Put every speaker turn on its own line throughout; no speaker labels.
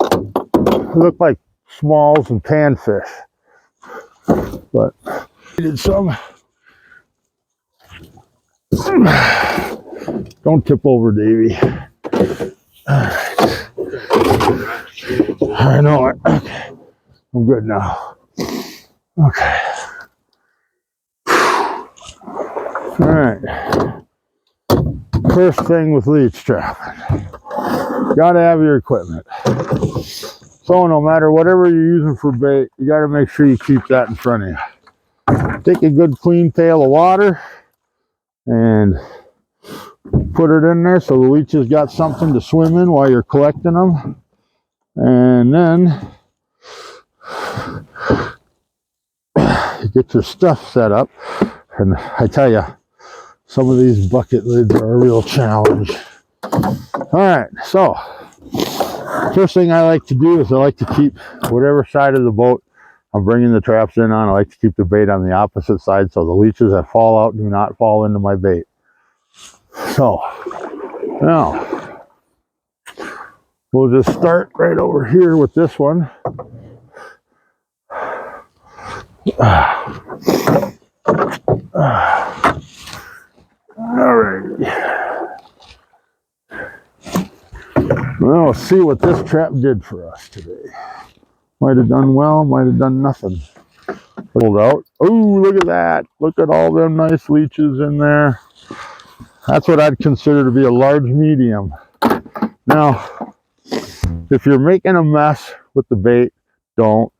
They look like smalls and panfish, but needed some. Don't tip over, Davey. I know it. Okay. I'm good now. Okay. All right. First thing with leech trapping, gotta have your equipment. So no matter whatever you're using for bait, you gotta make sure you keep that in front of you. Take a good clean pail of water and put it in there so the leeches got something to swim in while you're collecting them. And then you get your stuff set up. And I tell you, some of these bucket lids are a real challenge. All right, so first thing I like to do is I like to keep whatever side of the boat I'm bringing the traps in on, I like to keep the bait on the opposite side so the leeches that fall out do not fall into my bait. So now we'll just start right over here with this one. All right. Well, let's see what this trap did for us today. Might have done well, might have done nothing. Pulled out. Oh, look at that. Look at all them nice leeches in there. That's what I'd consider to be a large medium. Now, if you're making a mess with the bait, don't.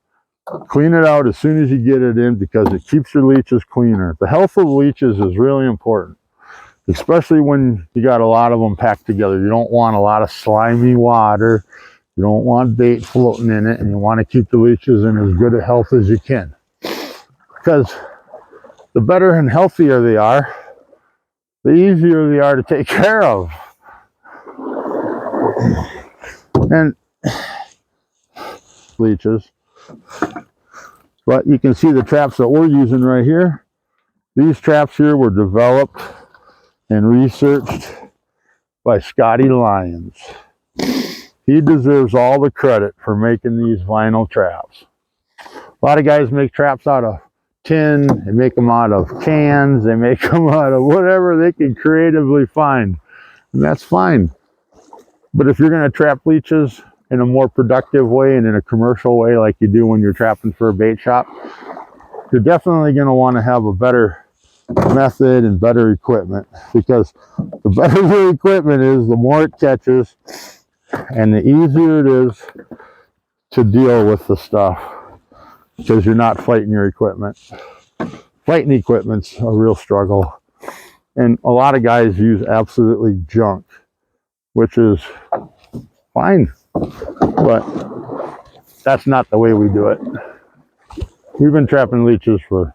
Clean it out as soon as you get it in because it keeps your leeches cleaner. The health of leeches is really important, especially when you got a lot of them packed together. You don't want a lot of slimy water. You don't want bait floating in it, and you want to keep the leeches in as good a health as you can. Because the better and healthier they are, the easier they are to take care of. And leeches. But you can see the traps that we're using right here. These traps here were developed and researched by Scotty Lyons. He deserves all the credit for making these vinyl traps. A lot of guys make traps out of tin, they make them out of cans, they make them out of whatever they can creatively find. And that's fine. But if you're going to trap leeches in a more productive way and in a commercial way like you do when you're trapping for a bait shop, you're definitely going to want to have a better method and better equipment, because the better the equipment is, the more it catches and the easier it is to deal with the stuff, because you're not fighting your equipment. Fighting equipment's a real struggle, and a lot of guys use absolutely junk, which is fine, but that's not the way we do it. We've been trapping leeches for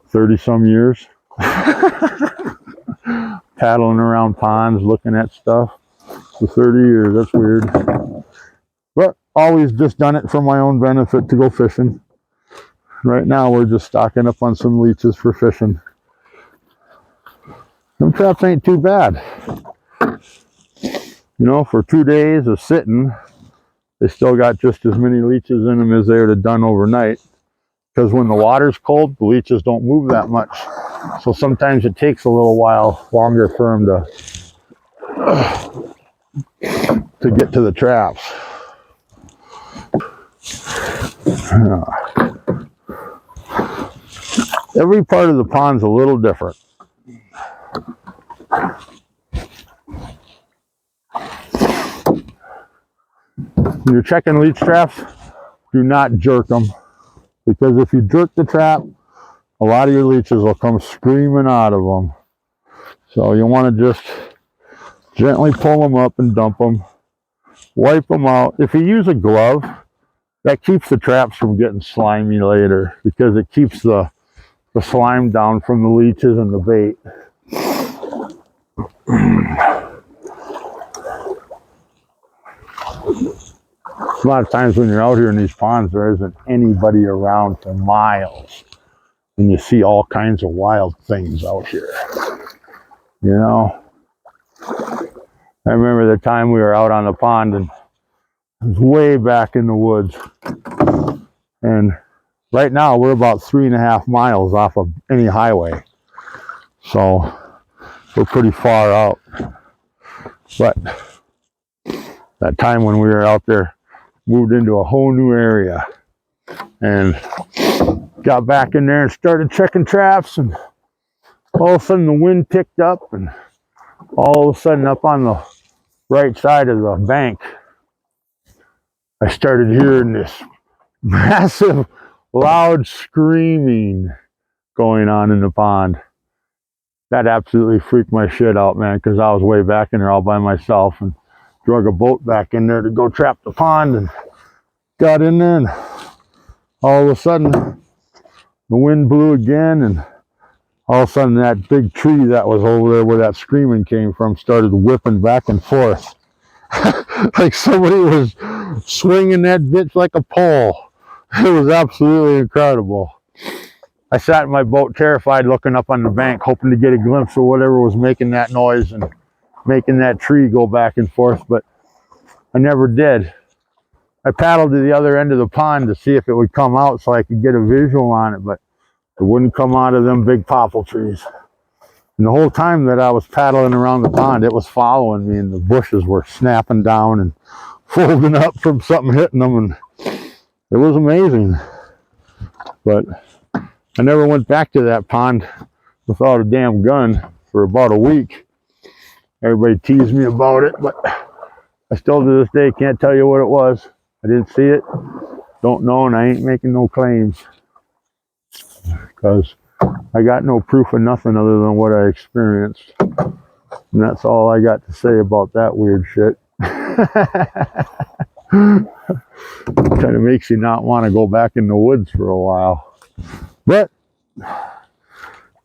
30 some years. Paddling around ponds, looking at stuff for 30 years. That's weird. But always just done it for my own benefit to go fishing. Right now we're just stocking up on some leeches for fishing. Them traps ain't too bad. You know, for 2 days of sitting, they still got just as many leeches in them as they would have done overnight. Because when the water's cold, the leeches don't move that much. So sometimes it takes a little while longer for them to get to the traps. Every part of the pond's a little different. When you're checking leech traps, do not jerk them. Because if you jerk the trap, a lot of your leeches will come screaming out of them. So you want to just gently pull them up and dump them. Wipe them out. If you use a glove, that keeps the traps from getting slimy later, because it keeps the slime down from the leeches and the bait. A lot of times when you're out here in these ponds, there isn't anybody around for miles, and you see all kinds of wild things out here, you know. I remember the time we were out on the pond and it was way back in the woods. And right now we're about 3.5 miles off of any highway. So we're pretty far out. But that time when we were out there, moved into a whole new area and got back in there and started checking traps, and all of a sudden the wind picked up, and all of a sudden up on the right side of the bank I started hearing this massive loud screaming going on in the pond. That absolutely freaked my shit out, man, because I was way back in there all by myself and drug a boat back in there to go trap the pond, and got in there, and all of a sudden the wind blew again, and all of a sudden that big tree that was over there where that screaming came from started whipping back and forth. Like somebody was swinging that bitch like a pole. It was absolutely incredible. I sat in my boat terrified, looking up on the bank, hoping to get a glimpse of whatever was making that noise and making that tree go back and forth, but I never did. I paddled to the other end of the pond to see if it would come out so I could get a visual on it, but it wouldn't come out of them big popple trees. And the whole time that I was paddling around the pond, it was following me, and the bushes were snapping down and folding up from something hitting them, and it was amazing. But I never went back to that pond without a damn gun for about a week. Everybody teased me about it, but I still to this day can't tell you what it was. I didn't see it, don't know, and I ain't making no claims, because I got no proof of nothing other than what I experienced. And that's all I got to say about that weird shit. Kind of makes you not want to go back in the woods for a while. But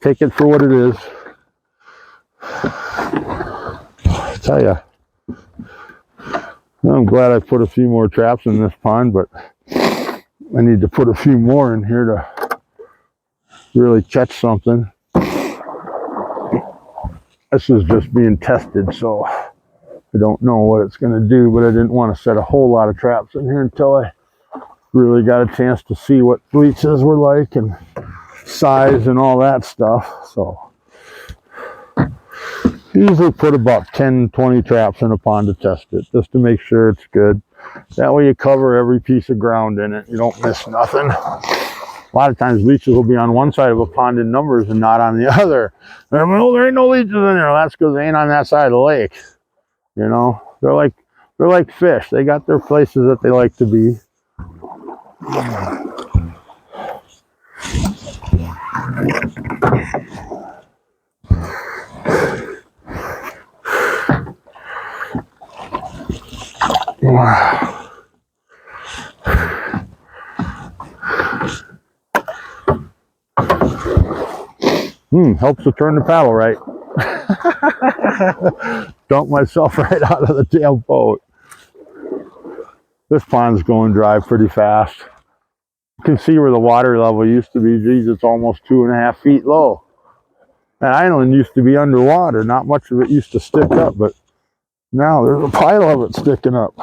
take it for what it is. I tell you, I'm glad I put a few more traps in this pond, but I need to put a few more in here to really catch something. This is just being tested, so I don't know what it's going to do, but I didn't want to set a whole lot of traps in here until I really got a chance to see what leeches were like and size and all that stuff. So usually put about 10-20 traps in a pond to test it, just to make sure it's good. That way you cover every piece of ground in it. You don't miss nothing. A lot of times leeches will be on one side of a pond in numbers and not on the other. And I'm like, oh, there ain't no leeches in there. Well, that's because they ain't on that side of the lake. You know, they're like fish. They got their places that they like to be. Wow. Helps to turn the paddle right. Dumped myself right out of the damn boat. This pond's going dry pretty fast. You can see where the water level used to be. Geez, it's almost 2.5 feet low. That island used to be underwater. Not much of it used to stick up, but now there's a pile of it sticking up.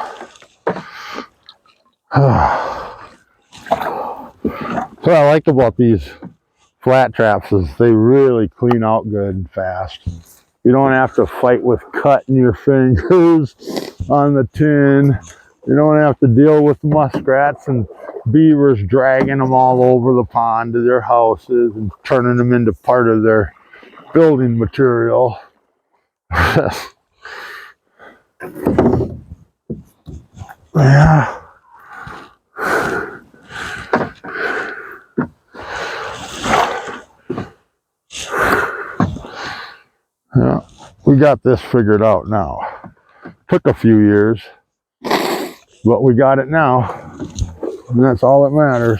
What I like about these flat traps is they really clean out good and fast. You don't have to fight with cutting your fingers on the tin. You don't have to deal with muskrats and beavers dragging them all over the pond to their houses and turning them into part of their building material. Yeah. Yeah, we got this figured out now. Took a few years, but we got it now, and that's all that matters.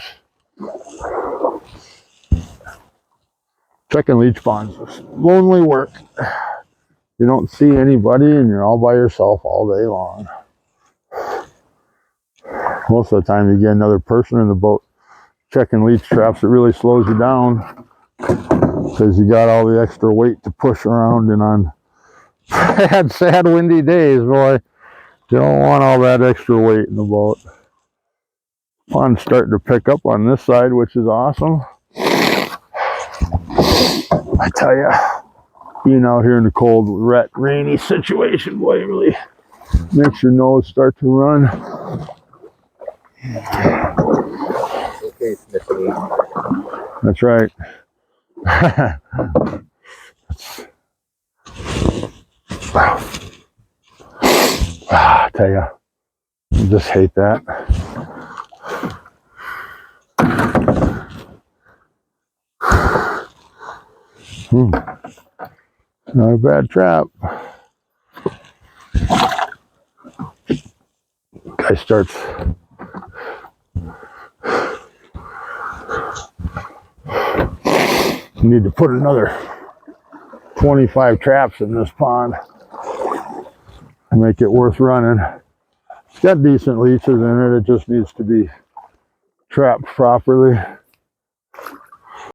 Checking leech ponds is lonely work. You don't see anybody, and you're all by yourself all day long. Most of the time, you get another person in the boat checking leech traps. It really slows you down because you got all the extra weight to push around and on Had sad windy days, boy. Don't want all that extra weight in the boat. Pond's starting to pick up on this side, which is awesome. I tell you, being out here in the cold, wet, rainy situation, boy, it really makes your nose start to run.
Okay, Smithy.
That's right. I tell you, I just hate that. Not a bad trap. Guy starts. You need to put another 25 traps in this pond to make it worth running. It's got decent leeches in it. It just needs to be trapped properly.